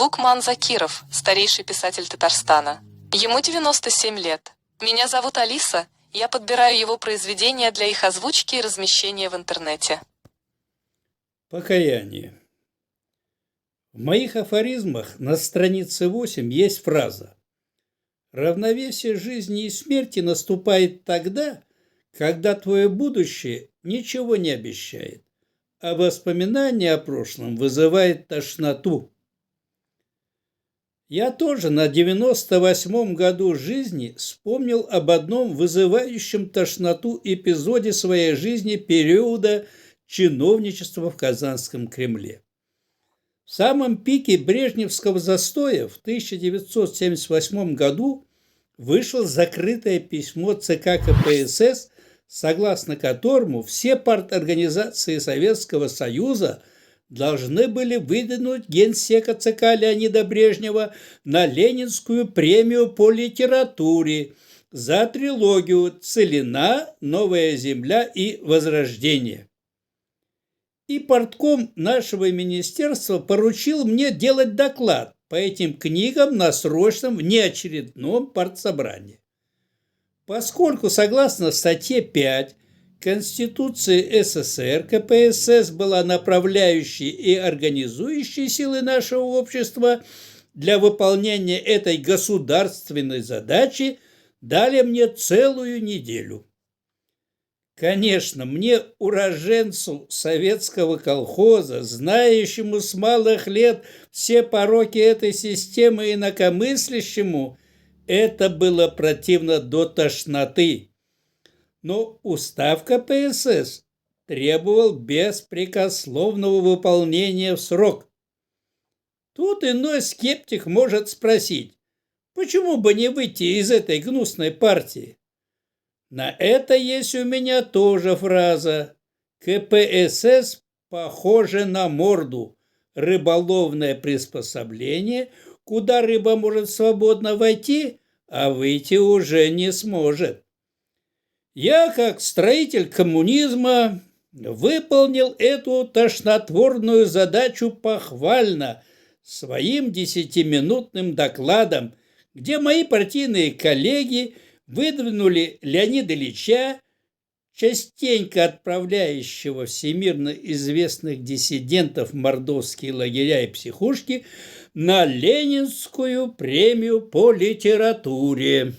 Лукман Закиров, старейший писатель Татарстана. Ему 97 лет. Меня зовут Алиса, я подбираю его произведения для их озвучки и размещения в интернете. Покаяние. В моих афоризмах на странице 8 есть фраза: «Равновесие жизни и смерти наступает тогда, когда твое будущее ничего не обещает, а воспоминание о прошлом вызывает тошноту». Я тоже на 98-м году жизни вспомнил об одном вызывающем тошноту эпизоде своей жизни периода чиновничества в Казанском Кремле. В самом пике брежневского застоя в 1978 году вышло закрытое письмо ЦК КПСС, согласно которому все парторганизации Советского Союза должны были выдвинуть генсека ЦК Леонида Брежнева на Ленинскую премию по литературе за трилогию «Целина», «Новая земля» и «Возрождение». И партком нашего министерства поручил мне делать доклад по этим книгам на срочном внеочередном партсобрании. Поскольку, согласно статье 5 Конституции СССР, КПСС была направляющей и организующей силой нашего общества, для выполнения этой государственной задачи дали мне целую неделю. Конечно, мне, уроженцу советского колхоза, знающему с малых лет все пороки этой системы инакомыслящему, это было противно до тошноты. Но устав КПСС требовал беспрекословного выполнения в срок. Тут иной скептик может спросить, почему бы не выйти из этой гнусной партии? На это есть у меня тоже фраза: КПСС похоже на морду, рыболовное приспособление, куда рыба может свободно войти, а выйти уже не сможет. Я, как строитель коммунизма, выполнил эту тошнотворную задачу похвально своим 10-минутным докладом, где мои партийные коллеги выдвинули Леонида Ильича, частенько отправляющего всемирно известных диссидентов в мордовские лагеря и психушки, на Ленинскую премию по литературе.